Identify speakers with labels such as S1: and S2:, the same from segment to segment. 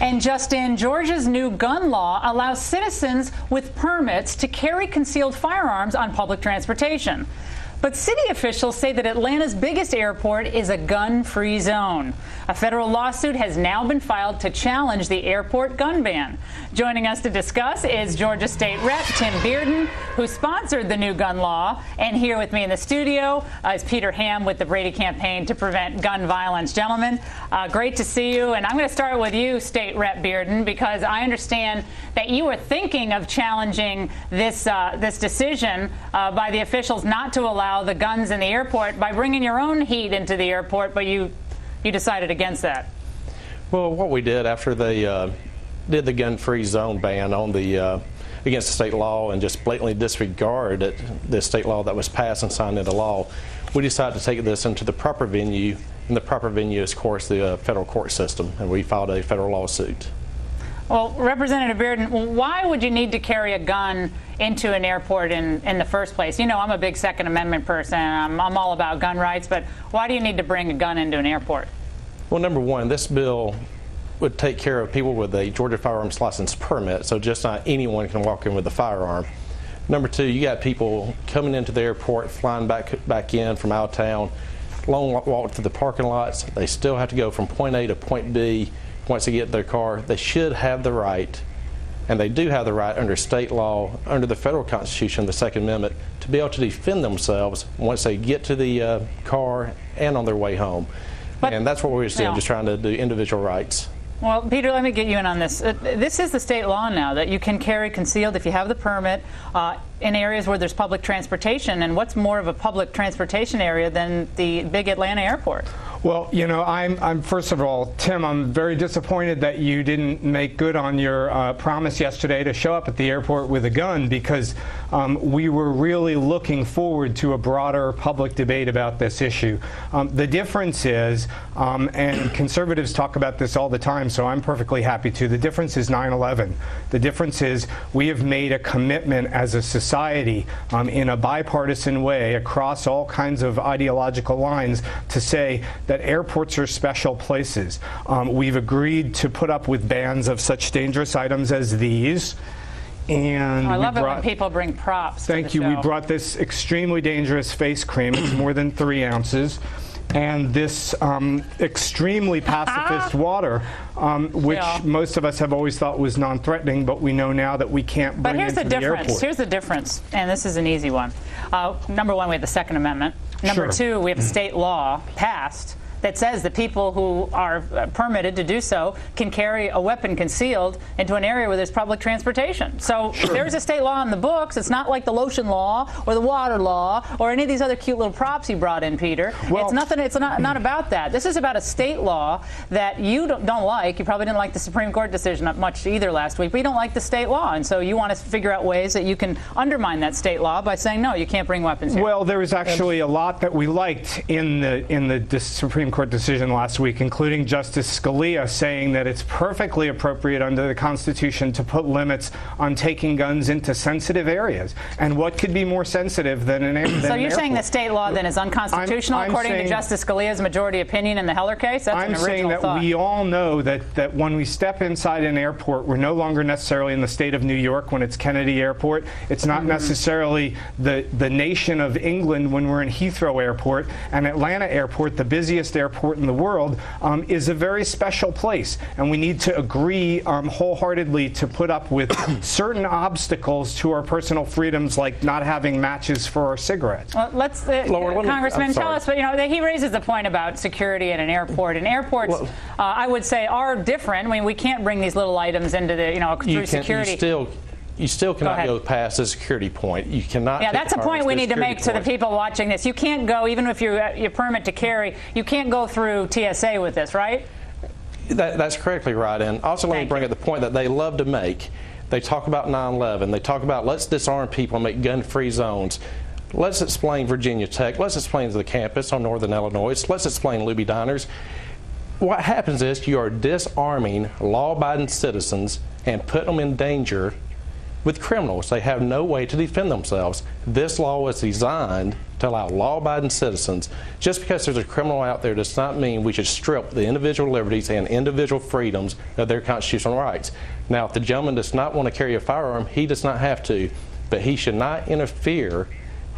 S1: And just in, Georgia's new gun law allows citizens with permits to carry concealed firearms on public transportation. But city officials say that Atlanta's biggest airport is a gun-free zone. A federal lawsuit has now been filed to challenge the airport gun ban. Joining us to discuss is Georgia State Rep Tim Bearden, who sponsored the new gun law. And here with me in the studio is Peter Ham with the Brady Campaign to Prevent Gun Violence. Gentlemen, great to see you. And I'm going to start with you, State Rep Bearden, because I understand that you were thinking of challenging this decision by the officials not to allow the guns in the airport by bringing your own heat into the airport, but you decided against that.
S2: Well, what we did after they did the gun-free zone ban on the against the state law and just blatantly disregarded the state law that was passed and signed into law, we decided to take this into the proper venue, and the proper venue is, of course, the federal court system, and we filed a federal lawsuit.
S1: Well, Representative Bearden, why would you need to carry a gun into an airport in the first place? You know, I'm a big Second Amendment person. I'm all about gun rights, but why do you need to bring a gun into an airport?
S2: Well, number one, this bill would take care of people with a Georgia firearms license permit, so just not anyone can walk in with a firearm. Number two, you got people coming into the airport, flying back in from out of town, long walk to the parking lots. They still have to go from point A to point B. Once they get in their car, they should have the right, and they do have the right under state law, under the federal Constitution, the Second Amendment, to be able to defend themselves once they get to the car and on their way home. And that's what we're just doing, just trying to do individual rights.
S1: Well, Peter, let me get you in on this. This is the state law now that you can carry concealed if you have the permit in areas where there's public transportation. And what's more of a public transportation area than the big Atlanta airport?
S3: Well, you know, I'm first of all, Tim, I'm very disappointed that you didn't make good on your promise yesterday to show up at the airport with a gun, because we were really looking forward to a broader public debate about this issue. The difference is, and conservatives talk about this all the time, so I'm perfectly happy to, the difference is 9/11. The difference is we have made a commitment as a society in a bipartisan way across all kinds of ideological lines to say that airports are special places. We've agreed to put up with bans of such dangerous items as these. And
S1: I love it when people bring props.
S3: Thank you. We brought this extremely dangerous face cream. It's more than 3 ounces. And this extremely pacifist water, which most of us have always thought was non-threatening, but we know now that we can't bring into the airport.
S1: Here's the difference, and this is an easy one. Number one, we have the Second Amendment. Number two, we have a state law passed that says that people who are permitted to do so can carry a weapon concealed into an area where there's public transportation. So there's a state law in the books. It's not like the lotion law or the water law or any of these other cute little props you brought in, Peter. Well, it's nothing. It's not about that. This is about a state law that you don't like. You probably didn't like the Supreme Court decision much either last week, but you don't like the state law, and so you want to figure out ways that you can undermine that state law by saying no, you can't bring weapons here.
S3: Well, there was actually a lot that we liked in the Supreme Court decision last week, including Justice Scalia saying that it's perfectly appropriate under the Constitution to put limits on taking guns into sensitive areas. And what could be more sensitive than an airport?
S1: So you're saying the state law then is unconstitutional according to Justice Scalia's majority opinion in the Heller case? That's an original thought.
S3: I'm saying that we all know that when we step inside an airport, we're no longer necessarily in the state of New York when it's Kennedy Airport. It's not necessarily the nation of England when we're in Heathrow Airport. And Atlanta Airport, the busiest airport in the world, is a very special place, and we need to agree wholeheartedly to put up with certain obstacles to our personal freedoms, like not having matches for our cigarettes.
S1: Well, let's, Congressman, tell us. But you know, he raises the point about security at an airport, and airports, I would say, are different. I mean, we can't bring these little items into the, through security.
S2: You still cannot go past the security point. You cannot.
S1: Yeah, that's a point we need to make to the people watching this. You can't go, even if your permit to carry, you can't go through TSA with this, right?
S2: That's correctly right. And also let me bring up the point that they love to make. They talk about 9/11. They talk about let's disarm people and make gun-free zones. Let's explain Virginia Tech. Let's explain the campus on Northern Illinois. Let's explain Luby Diners. What happens is you are disarming law-abiding citizens and putting them in danger with criminals. They have no way to defend themselves. This law was designed to allow law-abiding citizens. Just because there's a criminal out there does not mean we should strip the individual liberties and individual freedoms of their constitutional rights. Now, if the gentleman does not want to carry a firearm, he does not have to, but he should not interfere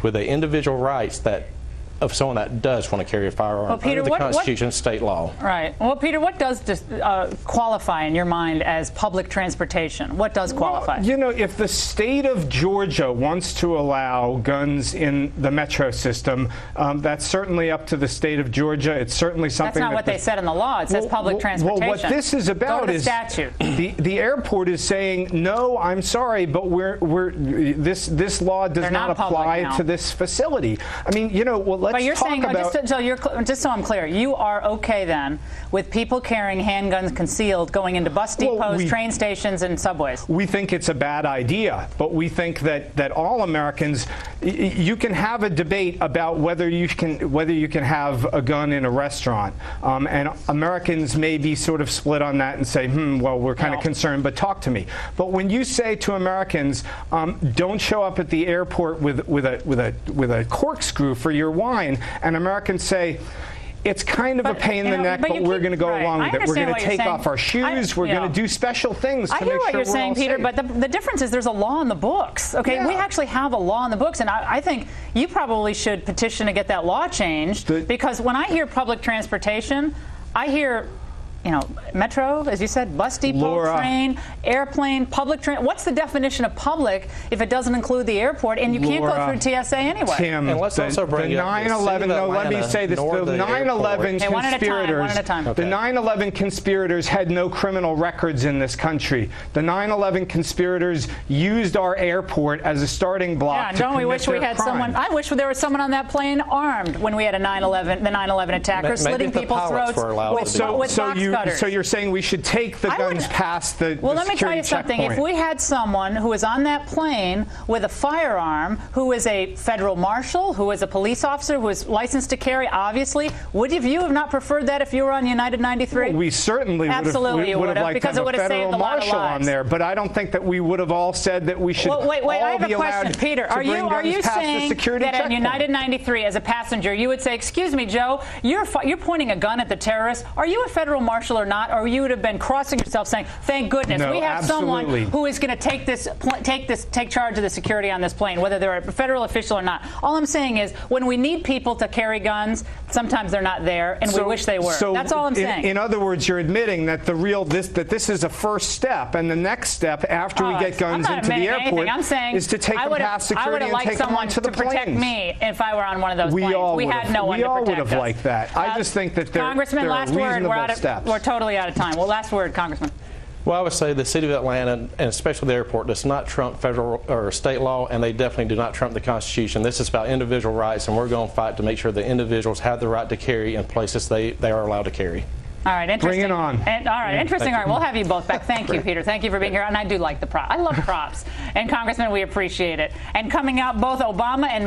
S2: with the individual rights of someone that does want to carry a firearm under the Constitution and state law.
S1: Right. Well, Peter, what does qualify in your mind as public transportation? What does qualify?
S3: Well, you know, if the state of Georgia wants to allow guns in the metro system, that's certainly up to the state of Georgia. It's certainly something
S1: that's not what they said in the law. It says public transportation.
S3: Well, what this is about
S1: is statute.
S3: The airport is saying, no, I'm sorry, but this law does not apply to this facility. I mean, you know, well,
S1: but you're saying, just so I'm clear, you are okay then with people carrying handguns concealed going into bus depots, train stations, and subways?
S3: We think it's a bad idea, but we think that all Americans, you can have a debate about whether you can have a gun in a restaurant, and Americans may be sort of split on that and say, well, we're kind of concerned, but talk to me. But when you say to Americans, don't show up at the airport with a corkscrew for your wine, and Americans say, it's kind of a pain in the neck, but we're going to go along with it. We're going to take off our shoes. We're going to do special things to make sure we're all safe. I hear what you're saying,
S1: Peter, but the difference is there's a law in the books. Okay, we actually have a law in the books, and I think you probably should petition to get that law changed, because when I hear public transportation, I hear, you know, metro, as you said, bus depot, train, airplane, public train. What's the definition of public if it doesn't include the airport? And you can't go through TSA anyway.
S3: Tim,
S2: and let's also bring
S3: the 9/11. No, let me say this: the 9/11 conspirators. The 9/11 conspirators had no criminal records in this country. The 9/11 conspirators used our airport as a starting block.
S1: Yeah, don't we wish we had someone? I wish there was someone on that plane armed when we had the 9/11 attackers slitting people's throats with box cutters.
S3: So you're saying we should take the guns past the
S1: Well, let me tell you something.
S3: Checkpoint.
S1: If we had someone who was on that plane with a firearm, who is a federal marshal, who is a police officer, who is licensed to carry, obviously, would you have not preferred that if you were on United 93?
S3: Well, we certainly would have liked to have a federal marshal on there, but I don't think that we would have all said that we should
S1: wait, I have a question, Peter. Are you saying that on United 93, as a passenger, you would say, excuse me, Joe, you're pointing a gun at the terrorists. Are you a federal marshal or not, or you would have been crossing yourself saying, thank goodness we have someone who is going to take charge of the security on this plane, whether they're a federal official or not. All I'm saying is, when we need people to carry guns, sometimes they're not there, and we wish they were. That's all I'm saying.
S3: In other words, you're admitting that this is a first step, and the next step after we get guns into the airport is to take them past security and take them onto the planes.
S1: I would have liked someone to protect me if I were on one of those planes. We had no one to protect us.
S3: We all would have liked that. I just think that there are reasonable steps.
S1: We're totally out of time. Well, last word, Congressman.
S2: Well, I would say the city of Atlanta, and especially the airport, does not trump federal or state law, and they definitely do not trump the Constitution. This is about individual rights, and we're going to fight to make sure that individuals have the right to carry in places they are allowed to carry.
S1: All right, interesting.
S3: Bring it on.
S1: Interesting. All right, we'll have you both back. Thank you, Peter. Thank you for being here. And I do like the props. I love props. And Congressman, we appreciate it. And coming out, both Obama and